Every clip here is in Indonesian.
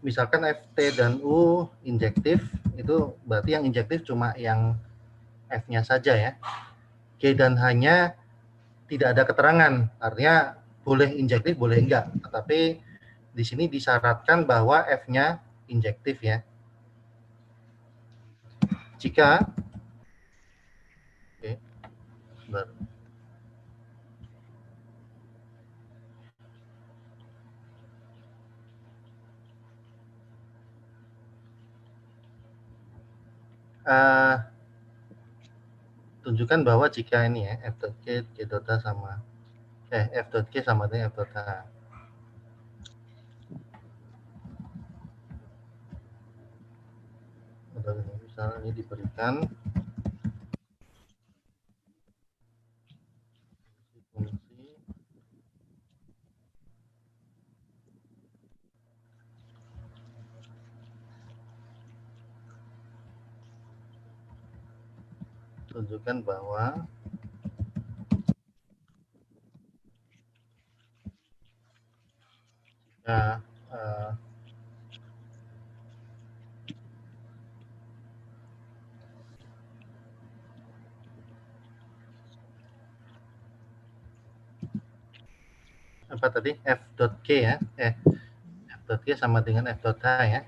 misalkan FT dan U injektif, itu berarti yang injektif cuma yang F-nya saja ya. G dan H-nya tidak ada keterangan, artinya boleh injektif, boleh enggak. Tetapi di sini disyaratkan bahwa F-nya injektif ya. Jika oke, sebentar. Tunjukkan bahwa jika ini ya F.G, G dot H sama F.G sama dengan F dot H. Misalnya ini diberikan fungsi tunjukkan bahwa jika apa tadi F.G ya F.G sama dengan F.H ya.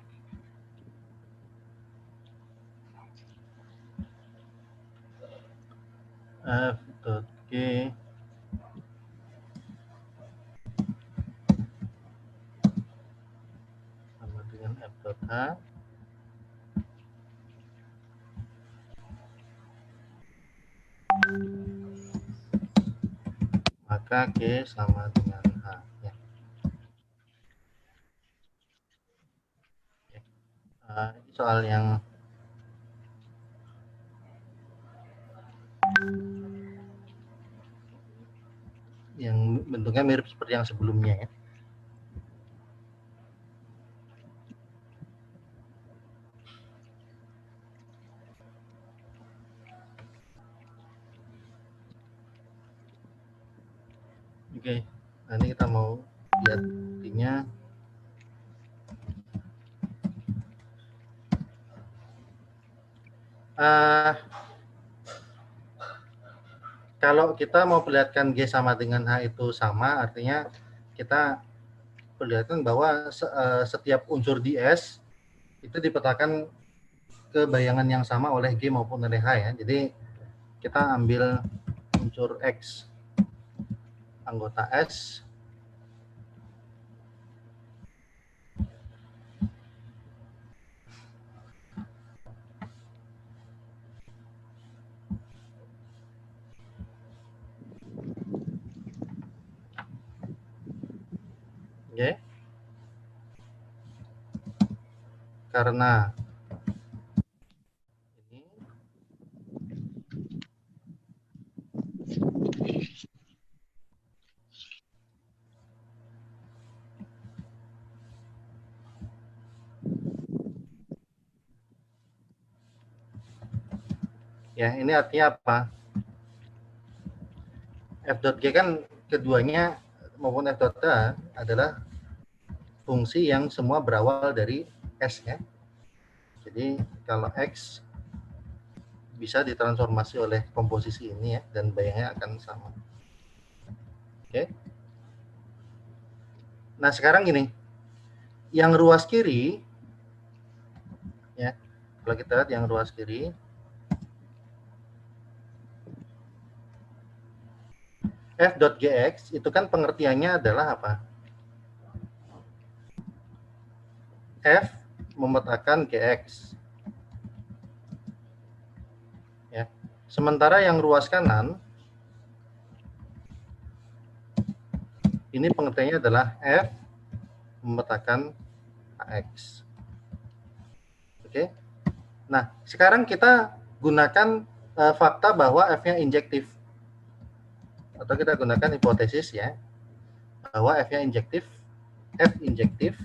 F.G sama dengan F.H, maka G sama dengan H ya. Ini soal yang bentuknya mirip seperti yang sebelumnya ya. Oke, nanti kita mau lihat buktinya. Kalau kita mau perlihatkan G sama dengan H itu sama, artinya kita perlihatkan bahwa setiap unsur di S itu dipetakan ke bayangan yang sama oleh G maupun oleh H ya. Jadi kita ambil unsur X anggota S, oke. Karena ini ya, ini artinya apa? F.G kan keduanya maupun F.H adalah fungsi yang semua berawal dari S ya. Jadi kalau X bisa ditransformasi oleh komposisi ini ya, dan bayangnya akan sama. Oke. Nah sekarang gini, yang ruas kiri ya, kalau kita lihat yang ruas kiri, F.Gx itu kan pengertiannya adalah apa? F memetakan Gx. Ya. Sementara yang ruas kanan, ini pengertiannya adalah F memetakan Ax. Oke. Nah, sekarang kita gunakan fakta bahwa F-nya injektif. Atau kita gunakan hipotesis ya, bahwa F-nya injektif, F injektif.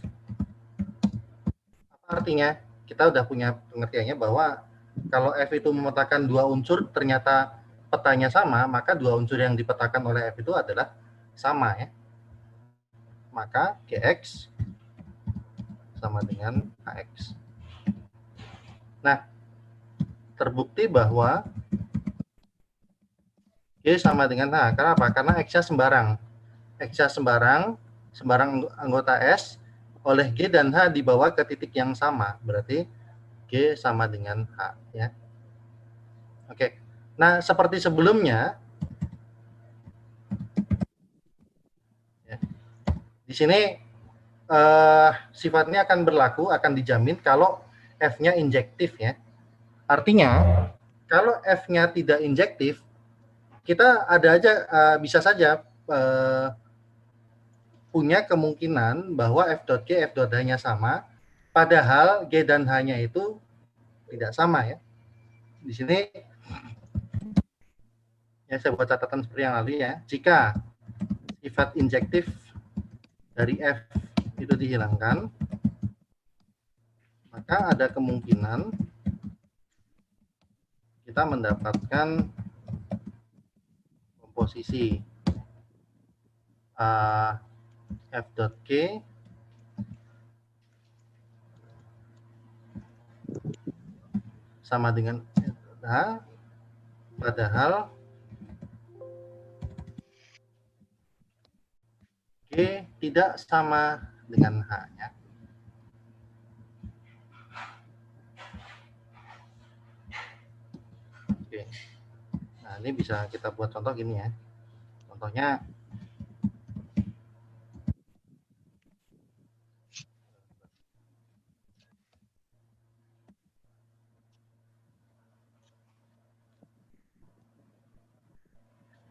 Apa artinya? Kita udah punya pengertiannya bahwa kalau F itu memetakan dua unsur, ternyata petanya sama, maka dua unsur yang dipetakan oleh F itu adalah sama ya. Maka Gx sama dengan AX. Nah, terbukti bahwa G sama dengan H. Kenapa? Karena X-nya sembarang. X-nya sembarang anggota S, oleh G dan H dibawa ke titik yang sama. Berarti G sama dengan H. Ya. Oke. Nah, seperti sebelumnya, ya, di sini sifatnya akan berlaku, akan dijamin kalau F-nya injektif. Ya. Artinya, kalau F-nya tidak injektif, kita ada aja, bisa saja punya kemungkinan bahwa F.G, F.H-nya sama, padahal G dan H-nya itu tidak sama. Ya. Di sini ya saya buat catatan seperti yang lalu ya. Jika sifat injektif dari F itu dihilangkan, maka ada kemungkinan kita mendapatkan komposisi F.G sama dengan H, padahal G tidak sama dengan H-nya. Oke. Nah, ini bisa kita buat contoh gini ya. Contohnya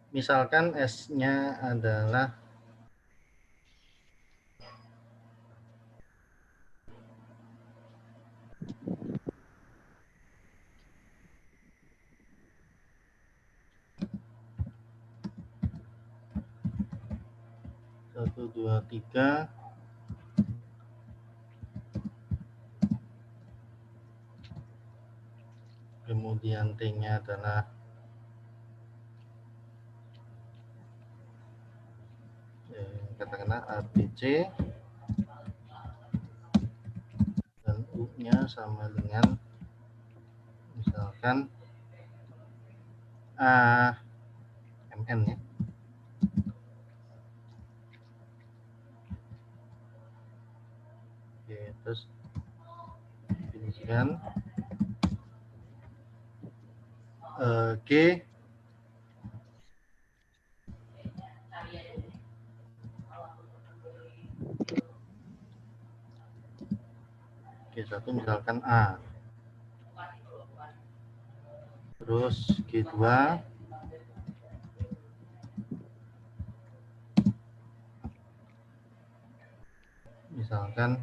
misalkan S-nya adalah satu, dua, tiga, kemudian T-nya adalah katakanlah ABC dan U-nya sama dengan misalkan MN ya. Oke, terus definisikan G G1 misalkan A, terus G2 misalkan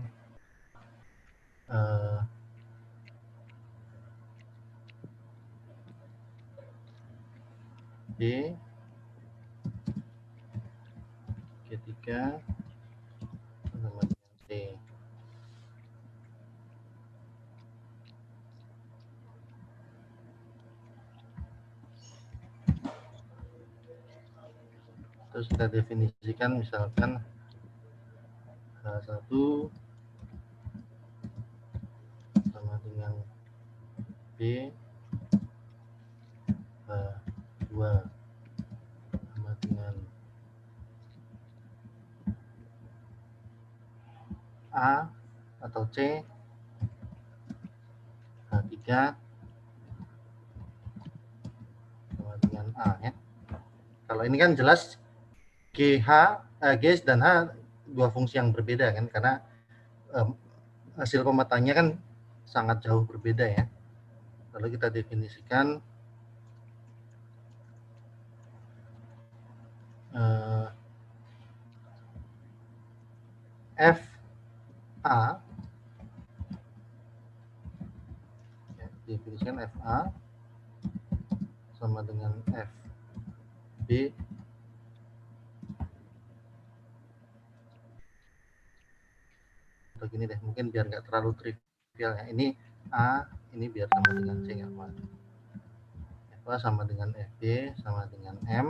B, G3 sama dengan T. Terus kita definisikan misalkan H1 sama dengan B, H2 sama dengan A atau C, H3 sama dengan A ya. Kalau ini kan jelas GH, G dan H dua fungsi yang berbeda kan, karena hasil pemetanya kan sangat jauh berbeda ya. Lalu kita definisikan FA, ya, definisikan FA sama dengan FB atau gini deh, mungkin biar nggak terlalu trivial ya. Ini A, ini biar sama dengan C nggak apa. FA sama dengan FB sama dengan M,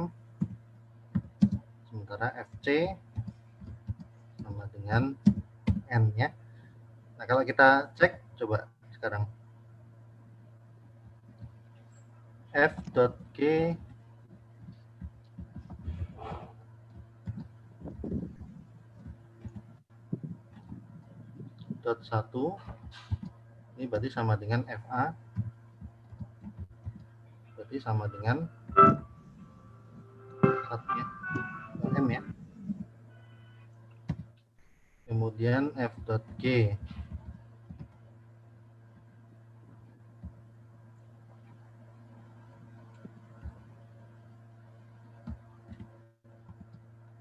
sementara FC sama dengan N ya. Nah, kalau kita cek, coba sekarang. F.G dot 1 ini berarti sama dengan FA, berarti sama dengan 1 ya, M ya. Kemudian F.G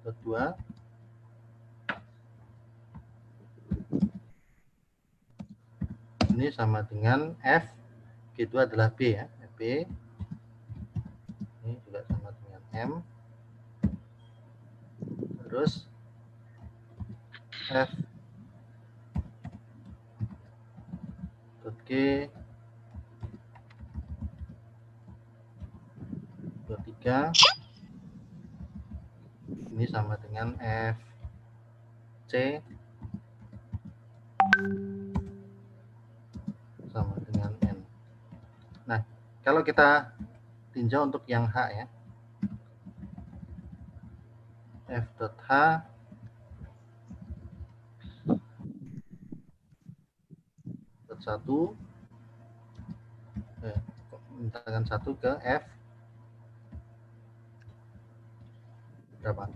dot 2 ini sama dengan F, G2 adalah B ya, B ini juga sama dengan M, terus F dot G dot 3 ini sama dengan F C sama dengan N. Nah, kalau kita tinjau untuk yang H ya, F dot H dot 1 mintakan 1 ke F berapa?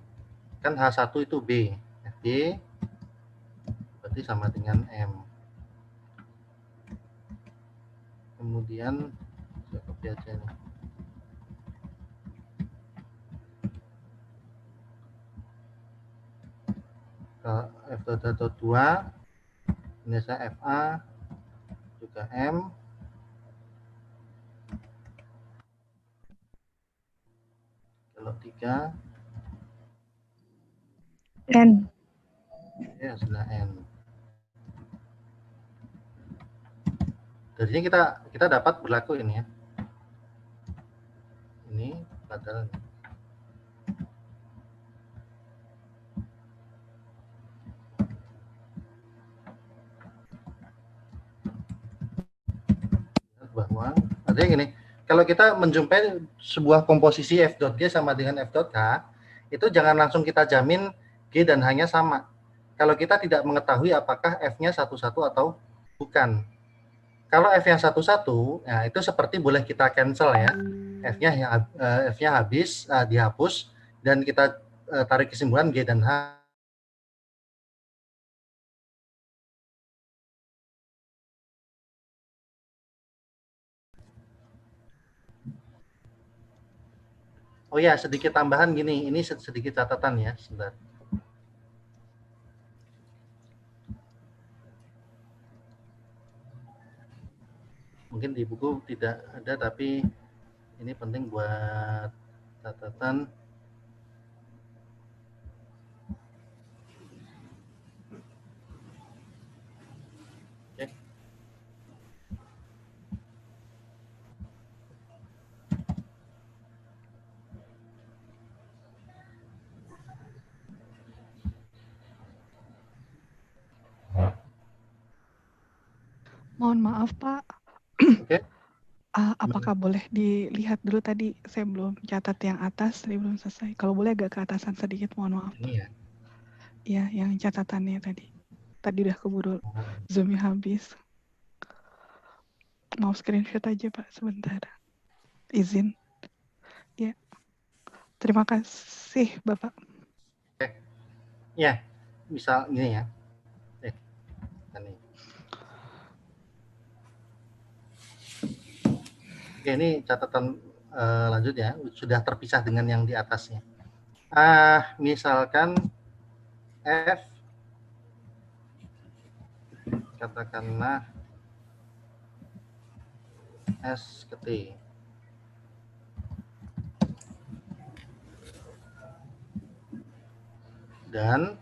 Kan H1 itu B, FB berarti sama dengan M. Kemudian saya copy aja nih. F dot 2 ini saya FA juga M, kalau 3 N. ya sudah N. Dari sini kita dapat berlaku ini ya. Ini padahal bahwa artinya gini, kalau kita menjumpai sebuah komposisi F.G sama dengan F.H, itu jangan langsung kita jamin G dan H-nya sama. Kalau kita tidak mengetahui apakah F-nya satu-satu atau bukan. Kalau F-nya satu-satu, ya itu seperti boleh kita cancel ya. F-nya habis, dihapus, dan kita tarik kesimpulan G dan H. Oh ya, sedikit tambahan gini, ini sedikit catatan ya, sebentar. Mungkin di buku tidak ada, tapi ini penting buat catatan. Oke. Mohon maaf Pak. Oke. Apakah boleh dilihat dulu tadi? Saya belum catat yang atas, tadi belum selesai. Kalau boleh agak ke atasan sedikit, mohon maaf. Ini ya. Iya, yang catatannya tadi. Tadi udah keburu Zoom-nya habis. Mau screenshot aja Pak, sebentar. Izin. Ya. Terima kasih Bapak. Oke. Ya, misal gini ya. Ini. Oke, ini catatan lanjut ya. Sudah terpisah dengan yang di atasnya. Misalkan F, katakanlah S ke T. Dan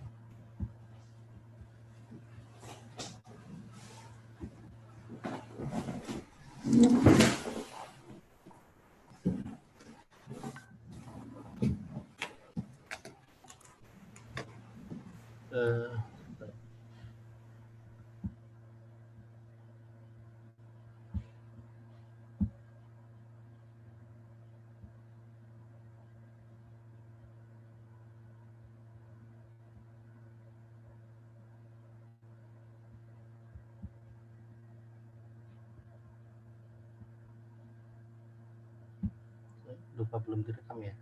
Lupa belum direkam ya.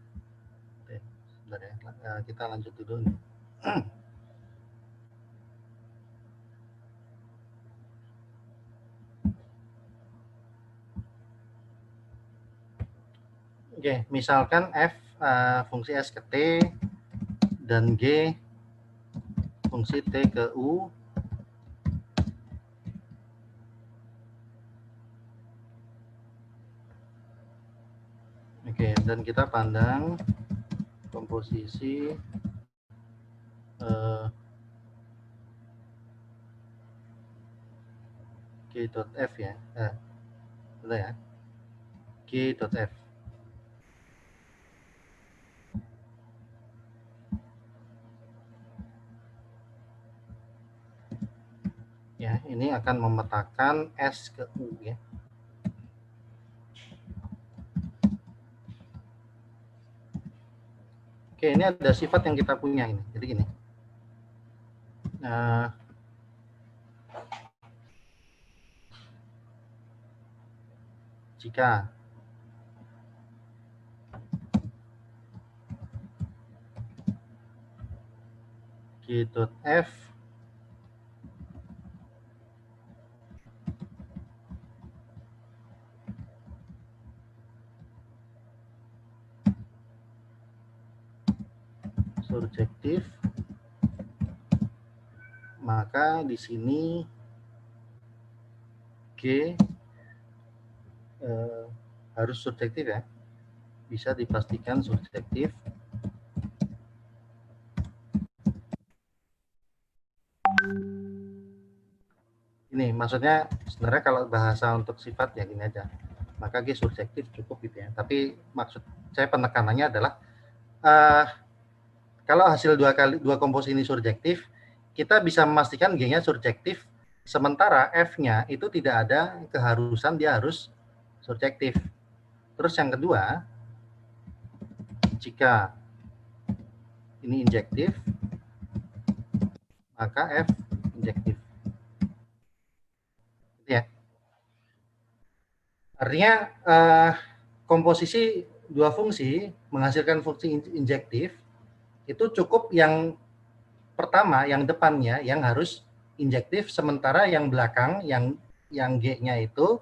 Oke, sebentar ya. Kita lanjut dulu nih. Oke, misalkan f fungsi s ke t dan g fungsi t ke u. Oke, dan kita pandang komposisi g.f ya. Betul ya. G.f. Ya, ini akan memetakan S ke U ya. Oke, ini ada sifat yang kita punya ini. Jadi gini. Jika G.f surjektif, maka di sini G harus surjektif ya. Bisa dipastikan surjektif. Ini maksudnya sebenarnya kalau bahasa untuk sifat ya gini aja. Maka G surjektif cukup gitu ya. Tapi maksud saya penekanannya adalah kalau hasil dua komposisi ini surjektif, kita bisa memastikan G-nya surjektif, sementara F-nya itu tidak ada keharusan dia harus surjektif. Terus yang kedua, jika ini injektif, maka F injektif. Ya. Artinya komposisi dua fungsi menghasilkan fungsi injektif itu cukup yang pertama, yang depannya yang harus injektif, sementara yang belakang yang G-nya itu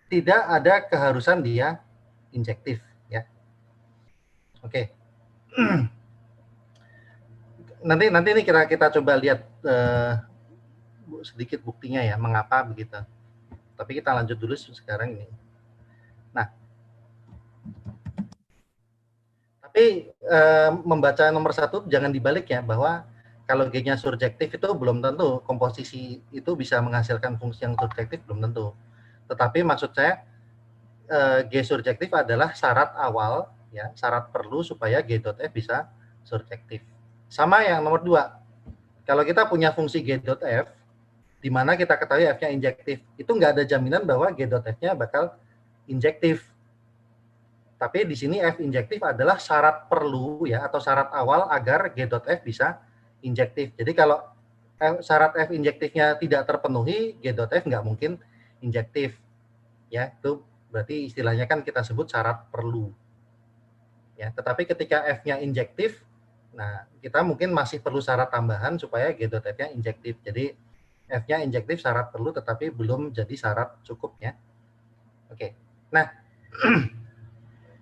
tidak ada keharusan dia injektif ya. Oke. Nanti ini kita coba lihat sedikit buktinya ya, mengapa begitu. Tapi kita lanjut dulu sekarang ini. Nah, tapi membaca nomor 1 jangan dibalik ya, bahwa kalau G-nya surjektif itu belum tentu komposisi itu bisa menghasilkan fungsi yang surjektif, belum tentu. Tetapi maksud saya G surjektif adalah syarat awal ya, syarat perlu supaya G.f bisa surjektif. Sama yang nomor 2. Kalau kita punya fungsi G.f di mana kita ketahui F-nya injektif, itu nggak ada jaminan bahwa G.f-nya bakal injektif. Tapi di sini F injektif adalah syarat perlu ya, atau syarat awal agar G.f bisa injektif. Jadi kalau syarat F injektifnya tidak terpenuhi, G.f nggak mungkin injektif. Ya, itu berarti istilahnya kan kita sebut syarat perlu. Ya, tetapi ketika F-nya injektif, nah kita mungkin masih perlu syarat tambahan supaya G.f-nya injektif. Jadi F-nya injektif syarat perlu tetapi belum jadi syarat cukup ya. Oke. Nah,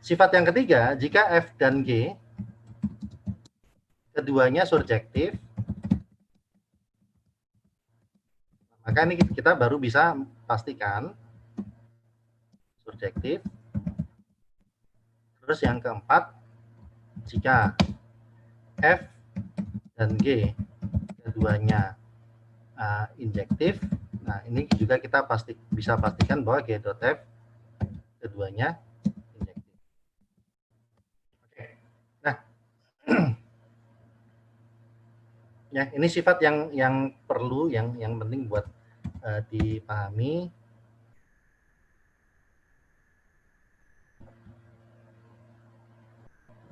sifat yang ketiga, jika F dan G keduanya surjektif, maka ini kita baru bisa pastikan surjektif. Terus yang keempat, jika F dan G keduanya injektif, nah ini juga kita bisa pastikan bahwa G.f keduanya injektif. Oke. Nah, ya ini sifat yang perlu, yang penting buat dipahami.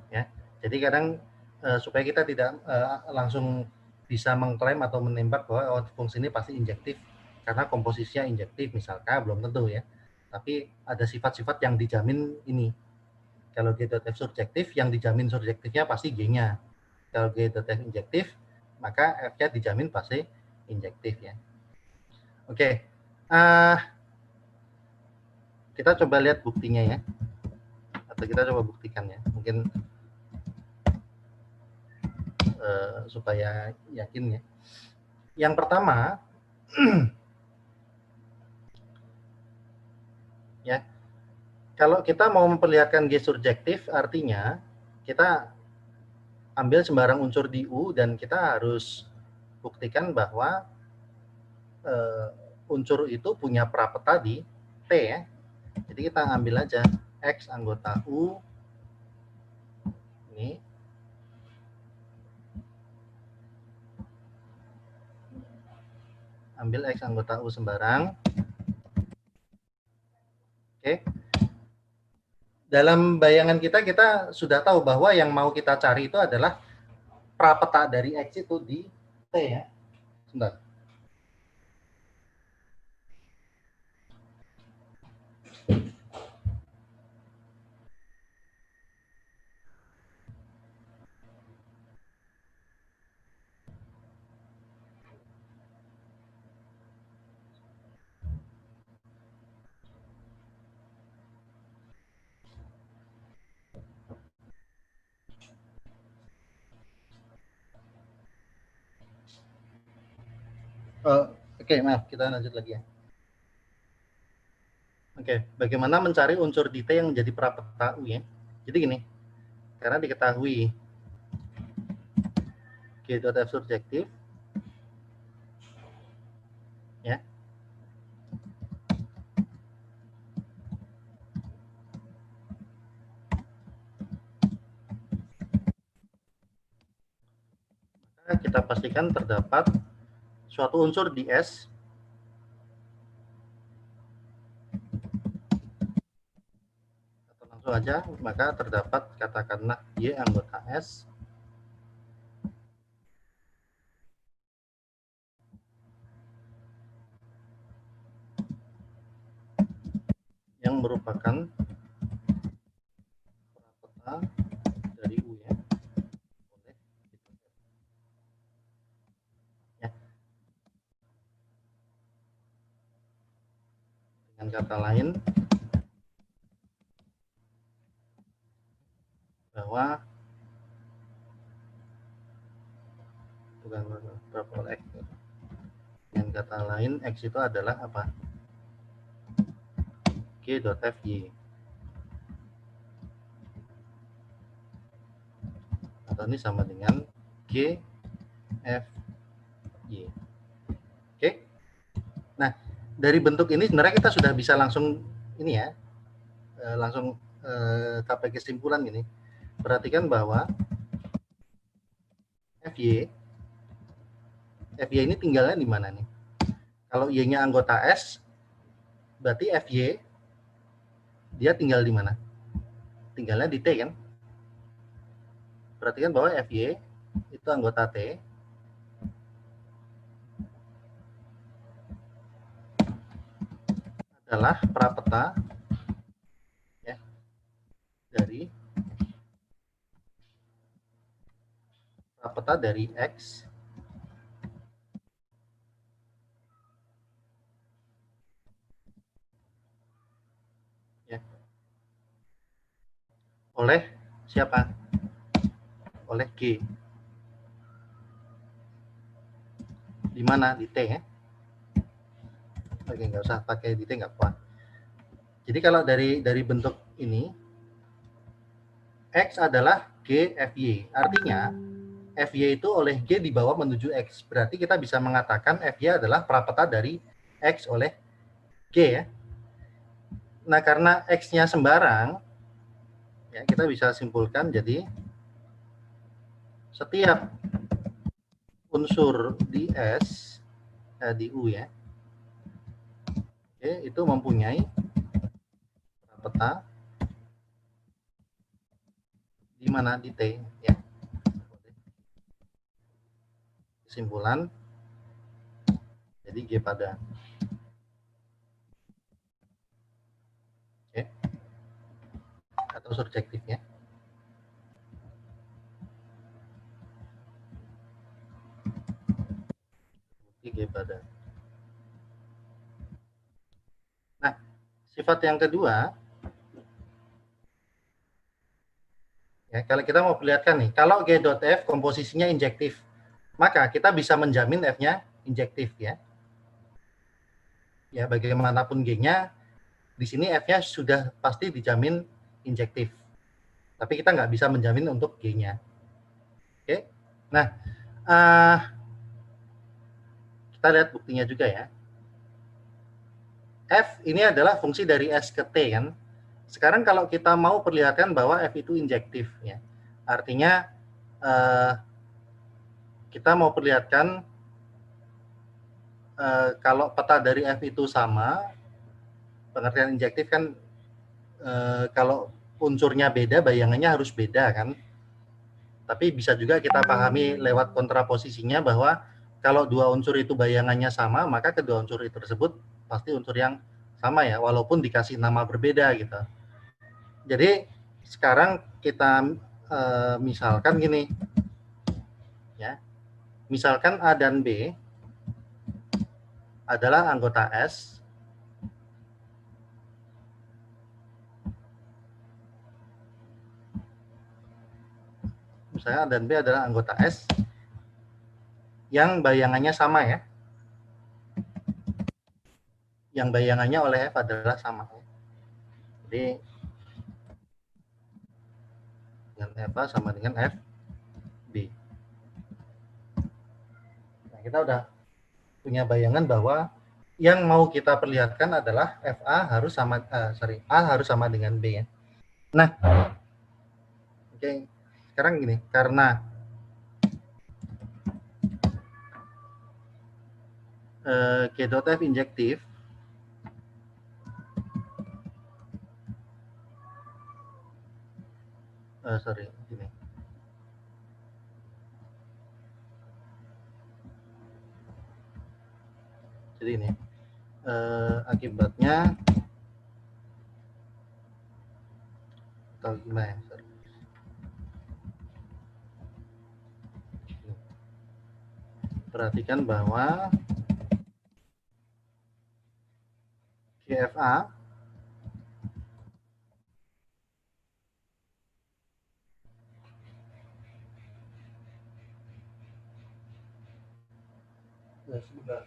Ya, jadi kadang supaya kita tidak langsung bisa mengklaim atau menembak bahwa fungsi ini pasti injektif karena komposisinya injektif misalkan, belum tentu ya. Tapi ada sifat-sifat yang dijamin ini. Kalau G.F surjektif, yang dijamin surjektifnya pasti G-nya. Kalau G.F injektif, maka F-nya dijamin pasti injektif ya. Oke, kita coba lihat buktinya ya, atau kita coba buktikan ya, mungkin supaya yakin ya. Yang pertama, ya, kalau kita mau memperlihatkan G surjektif, artinya kita ambil sembarang unsur di U dan kita harus buktikan bahwa unsur itu punya prapeta di T ya. Jadi kita ambil aja X anggota U ini, ambil X anggota U sembarang. Oke. Dalam bayangan kita sudah tahu bahwa yang mau kita cari itu adalah prapeta dari X itu di T ya. Sebentar. Oke, maaf, kita lanjut lagi ya. Oke, bagaimana mencari unsur di T yang menjadi prapeta U ya? Jadi gini, karena diketahui G.F surjektif ya. Maka kita pastikan terdapat suatu unsur di S atau langsung aja, maka terdapat katakanlah Y anggota S yang merupakan prapeta dari U ya. Boleh. Ya. Dengan kata lain, bahwa bukan berapa X. Dengan kata lain, X itu adalah apa? G.FY atau ini sama dengan GFY. Oke. Nah, dari bentuk ini sebenarnya kita sudah bisa langsung ini ya, langsung capai kesimpulan gini. Perhatikan bahwa FY ini tinggalnya di mana nih? Kalau Y-nya anggota S, berarti FY dia tinggal di mana? Tinggalnya di T kan? Perhatikan bahwa FY itu anggota T. Adalah prapeta ya, dari X ya, oleh siapa? Oleh G. Di mana? Di T ya. Oke, nggak usah pakai di T, nggak apa. Jadi kalau dari bentuk ini, X adalah GFY. Artinya, FY itu oleh G dibawa menuju X. Berarti kita bisa mengatakan FY adalah prapeta dari X oleh G ya. Nah, karena X-nya sembarang, ya kita bisa simpulkan jadi setiap unsur di S, di U ya, oke, itu mempunyai prapeta di mana? Di T ya. Kesimpulan, jadi G pada. Oke. Atau atau surjektifnya. G pada. Nah, sifat yang kedua, ya, kalau kita mau perlihatkan nih, kalau G.F komposisinya injektif, maka kita bisa menjamin F-nya injektif ya. Ya, bagaimanapun G-nya, di sini F-nya sudah pasti dijamin injektif. Tapi kita nggak bisa menjamin untuk G-nya. Oke. Nah, kita lihat buktinya juga ya. F ini adalah fungsi dari S ke T kan. Sekarang kalau kita mau perlihatkan bahwa F itu injektif ya. Artinya kita mau perlihatkan kalau peta dari F itu sama, pengertian injektif kan kalau unsurnya beda, bayangannya harus beda kan. Tapi bisa juga kita pahami lewat kontraposisinya bahwa kalau dua unsur itu bayangannya sama, maka kedua unsur itu tersebut pasti unsur yang sama ya, walaupun dikasih nama berbeda gitu. Jadi sekarang kita misalkan gini, ya, misalkan A dan B adalah anggota S. Misalnya A dan B adalah anggota S yang bayangannya sama ya. Yang bayangannya oleh F adalah sama. Jadi dengan F A sama dengan F B. Nah, kita udah punya bayangan bahwa yang mau kita perlihatkan adalah FA harus sama A harus sama dengan B ya. Nah, oke. Sekarang gini, karena G.F injektif, gini. Jadi ini akibatnya atau gimana ya? Perhatikan bahwa GFA sebentar.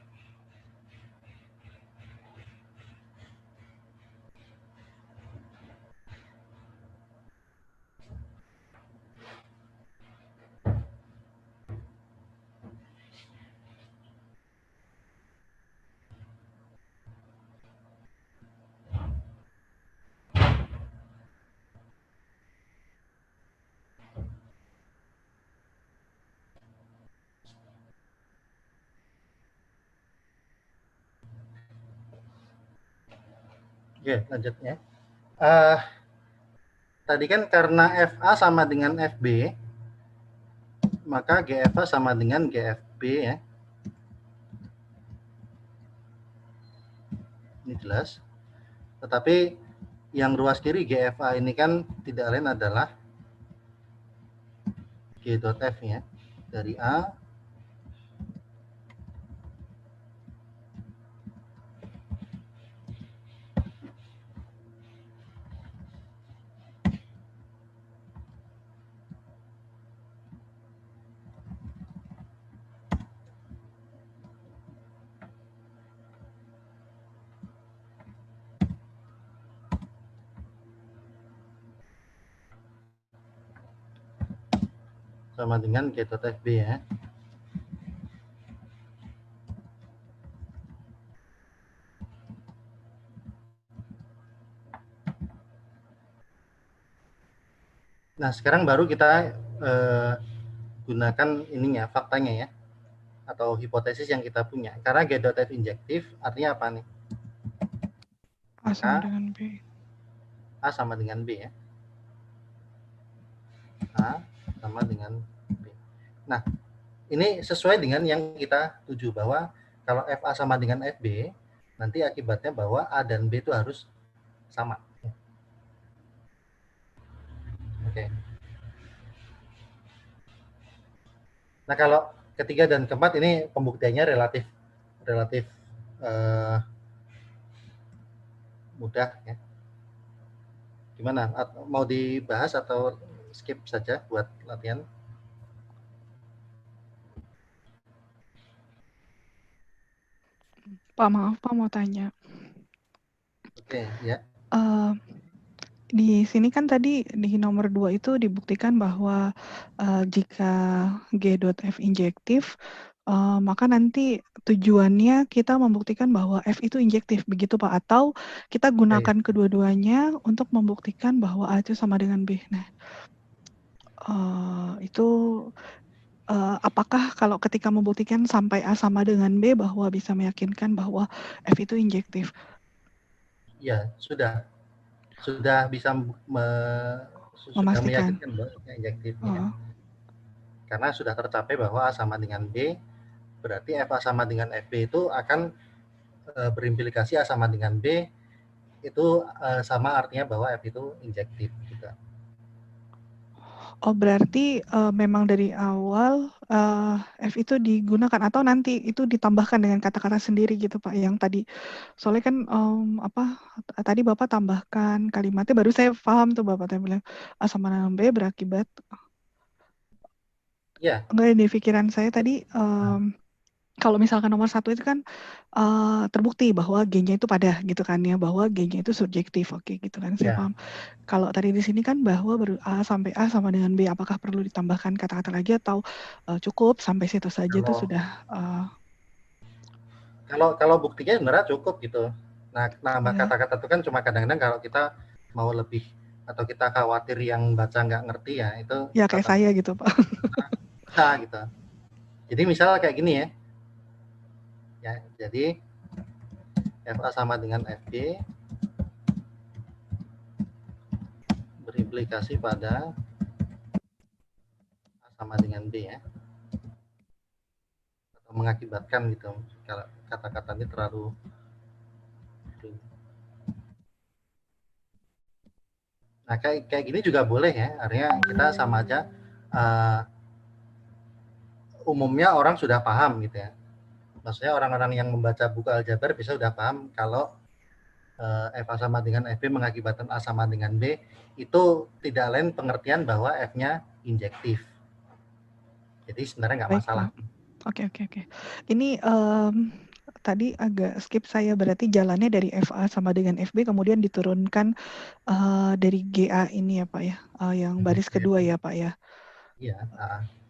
Oke, lanjutnya. Tadi kan karena FA sama dengan FB, maka GFA sama dengan GFB ya. Ini jelas. Tetapi yang ruas kiri GFA ini kan tidak lain adalah G.F ya. Dari A sama dengan G.FB ya. Nah, sekarang baru kita gunakan ininya, faktanya ya, atau hipotesis yang kita punya. Karena G.F injektif artinya apa nih? A sama dengan B. A sama dengan B ya. A sama dengan B. Nah, ini sesuai dengan yang kita tuju bahwa kalau FA sama dengan FB, nanti akibatnya bahwa A dan B itu harus sama. Oke. Nah, kalau ketiga dan keempat ini pembuktiannya relatif mudah ya. Gimana? Mau dibahas atau skip saja buat latihan? Pak, maaf Pak, mau tanya. Oke, ya. Di sini kan tadi di nomor 2 itu dibuktikan bahwa jika G.F injektif, maka nanti tujuannya kita membuktikan bahwa F itu injektif, begitu Pak? Atau kita gunakan kedua-duanya untuk membuktikan bahwa A itu sama dengan B. Nah, itu apakah kalau ketika membuktikan sampai A sama dengan B bahwa bisa meyakinkan bahwa F itu injektif? Ya, sudah bisa sudah Memastikan. meyakinkan bahwa injektifnya. Karena sudah tercapai bahwa A sama dengan B, berarti FA sama dengan FB itu akan berimplikasi A sama dengan B itu sama artinya bahwa F itu injektif juga. Oh, berarti memang dari awal F itu digunakan atau nanti itu ditambahkan dengan kata-kata sendiri gitu Pak, yang tadi soalnya kan tadi Bapak tambahkan kalimatnya, baru saya paham tuh Bapak tadi bilang A sama dengan B berakibat. Ya. Enggak, di pikiran saya tadi kalau misalkan nomor 1 itu kan terbukti bahwa G-nya itu pada gitu kan ya, bahwa G-nya itu subjektif, oke gitu kan, saya paham. Kalau tadi di sini kan bahwa baru A sampai A sama dengan B, apakah perlu ditambahkan kata-kata lagi atau cukup sampai situ saja itu sudah? Kalau buktinya sebenarnya cukup gitu. Nah, nambah Ya. kata-kata itu kan cuma kadang-kadang kalau kita mau lebih atau kita khawatir yang baca nggak ngerti ya itu. Ya kayak saya gitu Pak. Bisa gitu. Jadi misal kayak gini ya. Ya, jadi FA sama dengan FB berimplikasi pada A sama dengan B ya. Atau mengakibatkan gitu. Kalau kata-kata ini terlalu Nah, kayak gini juga boleh ya. Artinya kita sama aja umumnya orang sudah paham gitu ya. Maksudnya orang-orang yang membaca buku aljabar bisa sudah paham kalau F A sama dengan FB mengakibatkan A sama dengan B itu tidak lain pengertian bahwa F-nya injektif. Jadi sebenarnya nggak masalah. Oke. Ini tadi agak skip saya, berarti jalannya dari FA sama dengan FB kemudian diturunkan dari GA ini ya Pak ya, yang baris kedua ya Pak ya. Iya.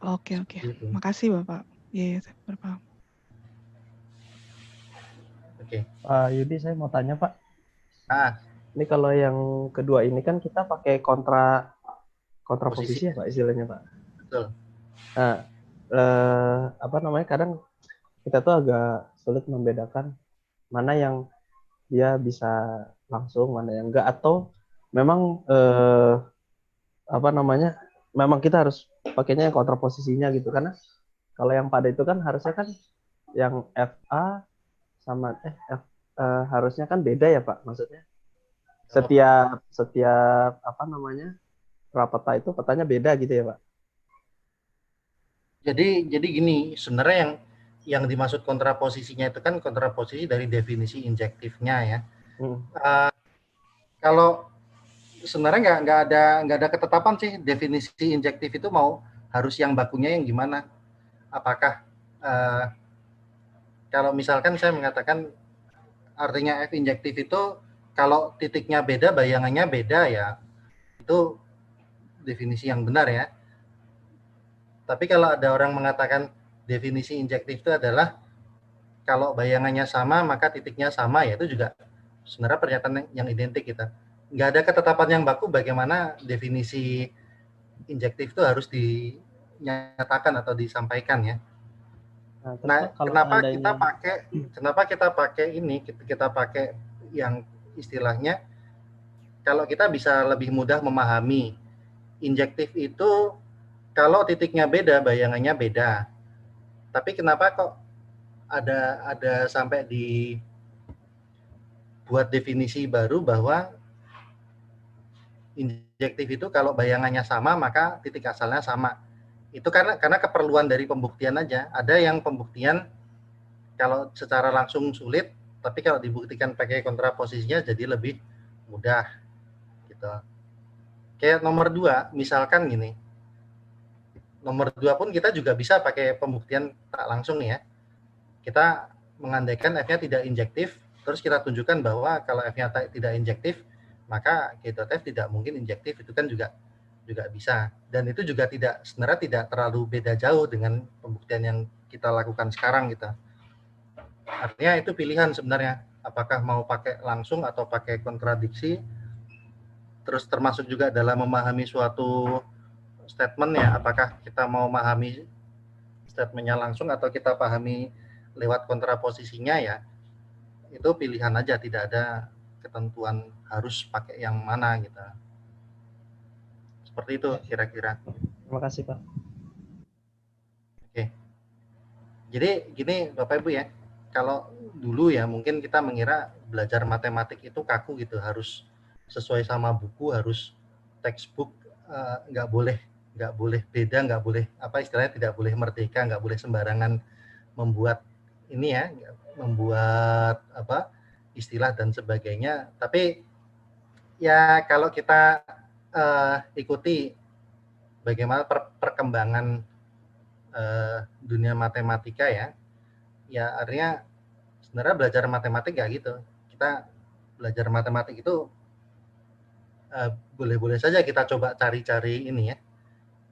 Oke. Makasih Bapak. Iya, saya berpaham. Oke. Pak Yudi, saya mau tanya Pak. Ini kalau yang kedua ini kan kita pakai kontraposisi ya Pak istilahnya Pak. Betul. Nah, kadang kita tuh agak sulit membedakan mana yang dia bisa langsung, mana yang enggak, atau memang memang kita harus pakainya yang kontraposisinya gitu, karena kalau yang pada itu kan harusnya kan yang FA sama harusnya kan beda ya Pak, maksudnya setiap rapata itu petanya beda gitu ya Pak. Jadi gini, sebenarnya yang dimaksud kontraposisinya itu kan kontraposisi dari definisi injektifnya ya. Kalau sebenarnya nggak ada ketetapan sih definisi injektif itu harus yang bakunya yang gimana. Apakah kalau misalkan saya mengatakan artinya F injektif itu kalau titiknya beda, bayangannya beda ya, itu definisi yang benar ya. Tapi kalau ada orang mengatakan definisi injektif itu adalah kalau bayangannya sama maka titiknya sama, ya itu juga sebenarnya pernyataan yang identik kita. Nggak ada ketetapan yang baku bagaimana definisi injektif itu harus dinyatakan atau disampaikan ya. Nah, kenapa kita pakai yang istilahnya kalau kita bisa lebih mudah memahami injektif itu kalau titiknya beda, bayangannya beda. Tapi kenapa kok ada sampai buat definisi baru bahwa Injektif itu kalau bayangannya sama, maka titik asalnya sama. Itu karena keperluan dari pembuktian aja. Ada yang pembuktian kalau secara langsung sulit, tapi kalau dibuktikan pakai kontraposisinya jadi lebih mudah gitu. Kayak nomor 2, misalkan gini. Nomor 2 pun kita juga bisa pakai pembuktian tak langsung ya. Kita mengandaikan F-nya tidak injektif, terus kita tunjukkan bahwa kalau F-nya tidak injektif, maka G.F tidak mungkin injektif, itu kan juga bisa. Dan itu juga sebenarnya tidak terlalu beda jauh dengan pembuktian yang kita lakukan sekarang gitu. Artinya itu pilihan sebenarnya, apakah mau pakai langsung atau pakai kontradiksi. Terus termasuk juga dalam memahami suatu statement ya, apakah kita mau memahami statementnya langsung atau kita pahami lewat kontraposisinya ya. Itu pilihan aja, tidak ada ketentuan harus pakai yang mana gitu. Seperti itu kira-kira. Terima kasih Pak. Oke. Jadi gini Bapak Ibu ya, kalau dulu ya mungkin kita mengira belajar matematik itu kaku gitu, harus sesuai sama buku, harus textbook, nggak boleh beda, nggak boleh apa istilahnya, tidak boleh merdeka, nggak boleh sembarangan membuat ini ya, membuat apa istilah dan sebagainya. Tapi ya kalau kita ikuti bagaimana perkembangan dunia matematika ya artinya sebenarnya belajar matematik nggak gitu. Kita belajar matematik itu boleh-boleh saja kita coba cari-cari ini ya,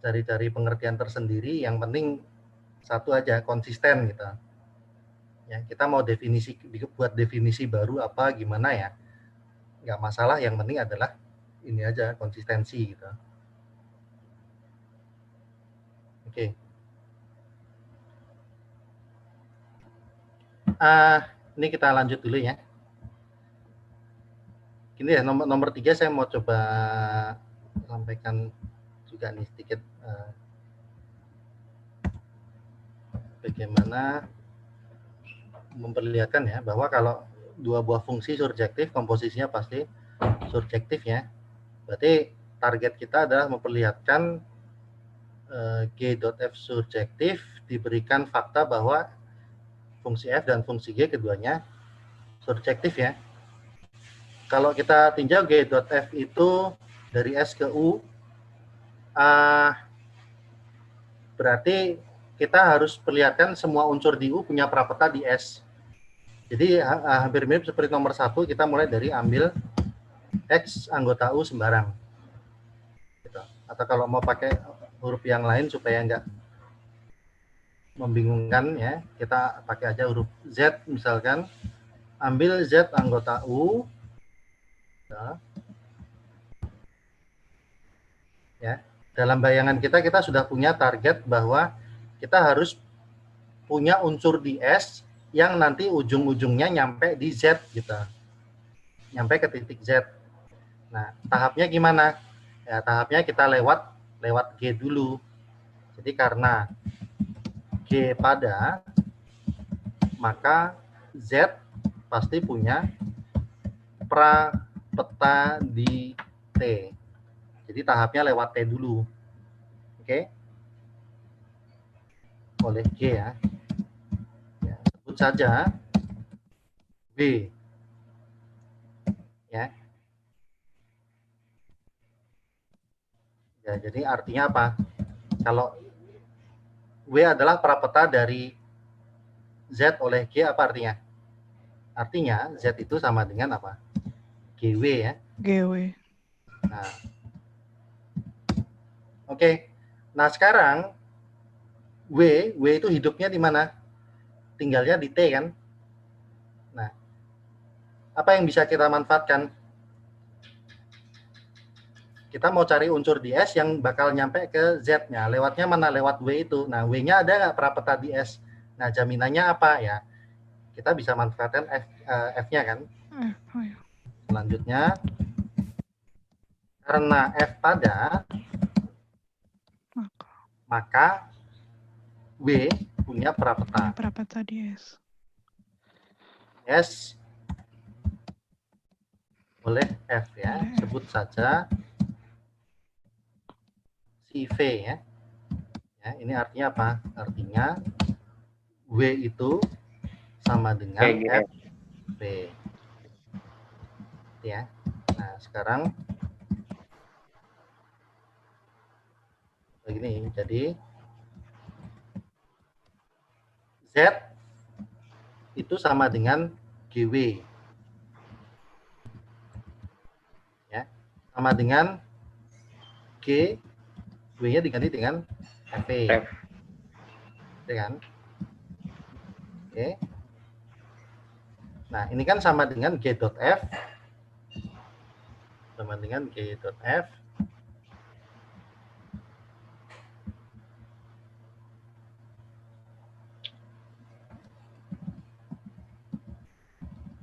cari-cari pengertian tersendiri. Yang penting satu aja, konsisten gitu. Ya, kita mau buat definisi baru apa gimana ya, nggak masalah. Yang penting adalah ini aja, konsistensi gitu. Oke. Ini kita lanjut dulu ya. Ini ya nomor 3 saya mau coba sampaikan juga nih sedikit bagaimana memperlihatkan ya bahwa kalau dua buah fungsi surjektif, komposisinya pasti surjektif ya. Berarti target kita adalah memperlihatkan G.F surjektif diberikan fakta bahwa fungsi F dan fungsi G keduanya surjektif ya. Kalau kita tinjau G.F itu dari S ke U, berarti kita harus perlihatkan semua unsur di U punya prapeta di S. Jadi hampir mirip seperti nomor 1, kita mulai dari ambil X anggota U sembarang. Gitu. Atau kalau mau pakai huruf yang lain supaya nggak membingungkan ya, kita pakai aja huruf Z misalkan. Ambil Z anggota U. Ya, dalam bayangan kita sudah punya target bahwa kita harus punya unsur di S yang nanti ujung-ujungnya nyampe di Z gitu. Nyampe ke titik Z. Nah, tahapnya gimana? Ya, tahapnya kita lewat G dulu. Jadi karena G pada, maka Z pasti punya prapeta di T. Jadi tahapnya lewat T dulu. Oke? Oleh G ya. Ya, sebut saja B. Ya. Ya, jadi artinya apa? Kalau W adalah prapeta dari Z oleh G, apa artinya? Artinya Z itu sama dengan apa? GW ya. GW. Nah, oke. Nah, sekarang W itu hidupnya di mana? Tinggalnya di T kan? Nah, apa yang bisa kita manfaatkan? Kita mau cari unsur di S yang bakal nyampe ke Z-nya. Lewatnya mana? Lewat W itu. Nah, W-nya ada nggak prapeta di S? Nah, jaminannya apa ya? Kita bisa manfaatkan F-nya kan? Selanjutnya, karena F pada, maka W punya prapeta. Prapeta di S. S oleh F ya. Sebut saja fungsi V ya. Ya, ini artinya apa? Artinya W itu sama dengan Kayak FV. Ya. Nah, sekarang begini. Jadi Z itu sama dengan GW. Ya. Sama dengan G, W-nya diganti dengan FV. F. Ya kan? Oke. Nah, ini kan sama dengan G.F. Sama dengan G.F.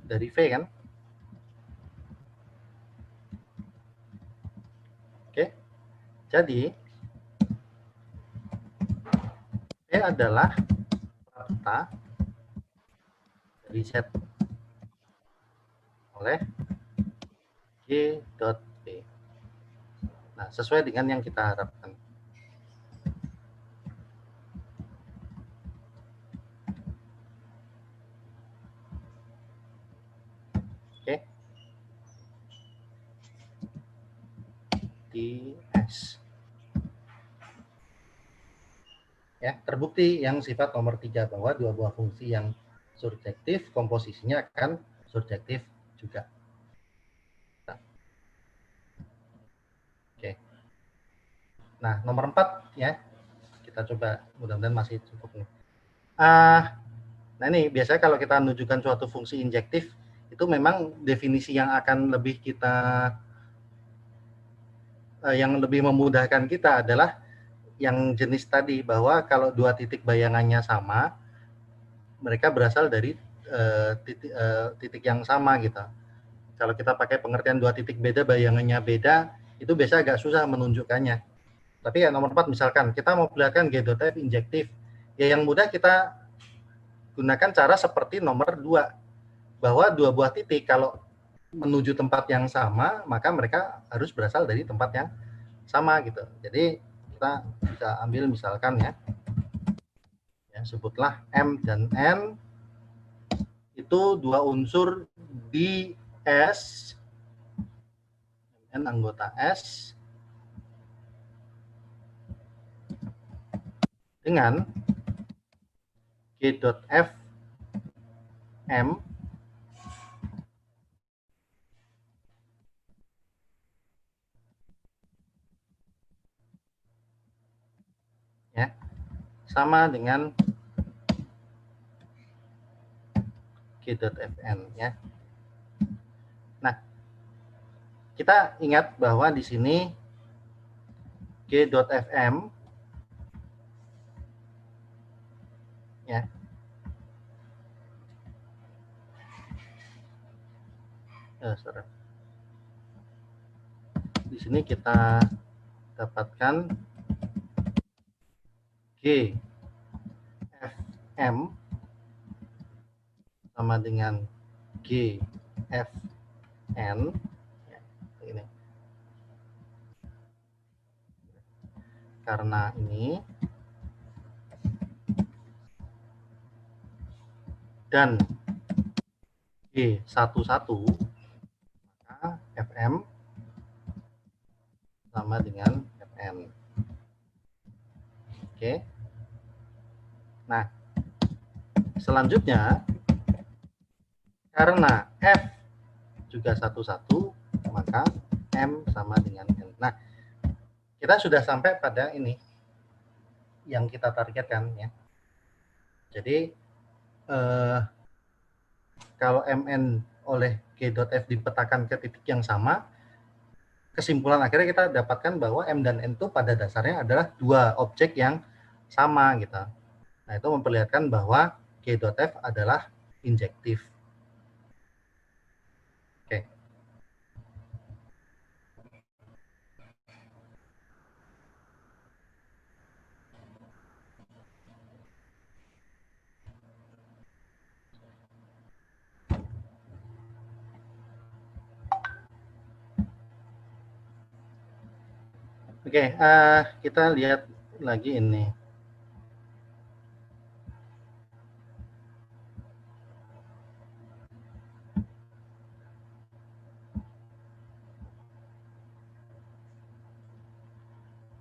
Dari V kan? Oke. Jadi V adalah prapta dari Z oleh G.V. Nah, sesuai dengan yang kita harapkan. Oke. DS. Ya, terbukti yang sifat nomor 3 bahwa dua buah fungsi yang surjektif komposisinya akan surjektif juga. Oke. Nah, nomor 4 ya. Kita coba, mudah-mudahan masih cukup nih. Nah ini biasanya kalau kita menunjukkan suatu fungsi injektif itu memang definisi yang akan lebih kita yang lebih memudahkan kita adalah yang jenis tadi, bahwa kalau dua titik bayangannya sama, mereka berasal dari titik yang sama gitu. Kalau kita pakai pengertian dua titik beda bayangannya beda, itu biasa agak susah menunjukkannya. Tapi ya nomor 4 misalkan kita mau perlihatkan G.F injektif, ya yang mudah kita gunakan cara seperti nomor 2, bahwa dua buah titik kalau menuju tempat yang sama, maka mereka harus berasal dari tempat yang sama gitu. Jadi kita bisa ambil misalkan ya, sebutlah M dan N itu dua unsur di S, N anggota S dengan G.F M ya sama dengan G.Fn ya. Nah, kita ingat bahwa di sini G.Fm ya di sini kita dapatkan G.Fm sama dengan G.Fn ya, ini. Karena ini dan G11, maka Fm sama dengan Fn. Oke. Nah, selanjutnya karena F juga 11, maka M sama dengan N. Nah, kita sudah sampai pada ini yang kita targetkan ya. Jadi kalau MN oleh G.F dipetakan ke titik yang sama, kesimpulan akhirnya kita dapatkan bahwa M dan N itu pada dasarnya adalah dua objek yang sama gitu. Nah, itu memperlihatkan bahwa G.F adalah injektif. Oke. Oke, kita lihat lagi ini.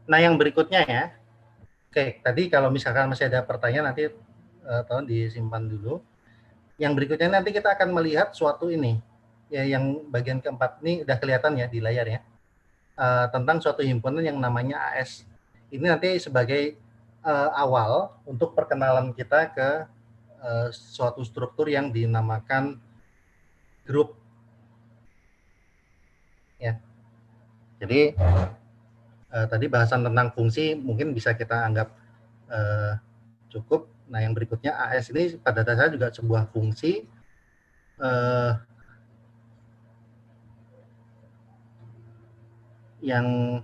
Nah, yang berikutnya ya. Oke, tadi kalau misalkan masih ada pertanyaan nanti tolong disimpan dulu. Yang berikutnya nanti kita akan melihat suatu ini. Ya, yang bagian keempat ini udah kelihatan ya di layar ya. Tentang suatu himpunan yang namanya AS. Ini nanti sebagai awal untuk perkenalan kita ke suatu struktur yang dinamakan grup. Ya. Jadi tadi bahasan tentang fungsi mungkin bisa kita anggap cukup. Nah, yang berikutnya AS ini pada dasarnya juga sebuah fungsi yang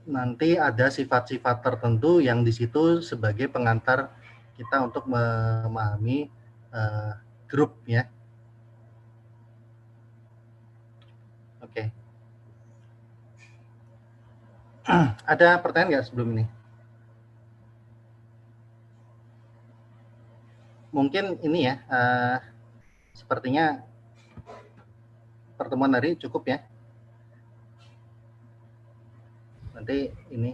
nanti ada sifat-sifat tertentu yang di situ sebagai pengantar kita untuk memahami grup ya. Oke. Ada pertanyaan nggak sebelum ini? Mungkin ini ya, sepertinya pertemuan hari cukup ya. Nanti ini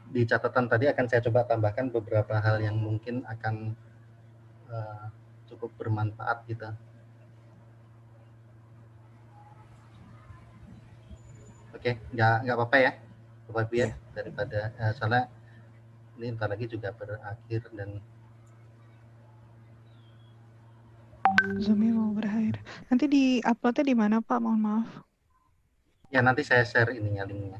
di catatan tadi akan saya coba tambahkan beberapa hal yang mungkin akan cukup bermanfaat gitu. Oke, nggak apa-apa ya, Bapak Ibu ya, daripada soalnya ini ntar lagi juga berakhir dan Zoom-nya mau berakhir. Nanti di uploadnya di mana Pak? Mohon maaf. ya nanti saya share ininya linknya.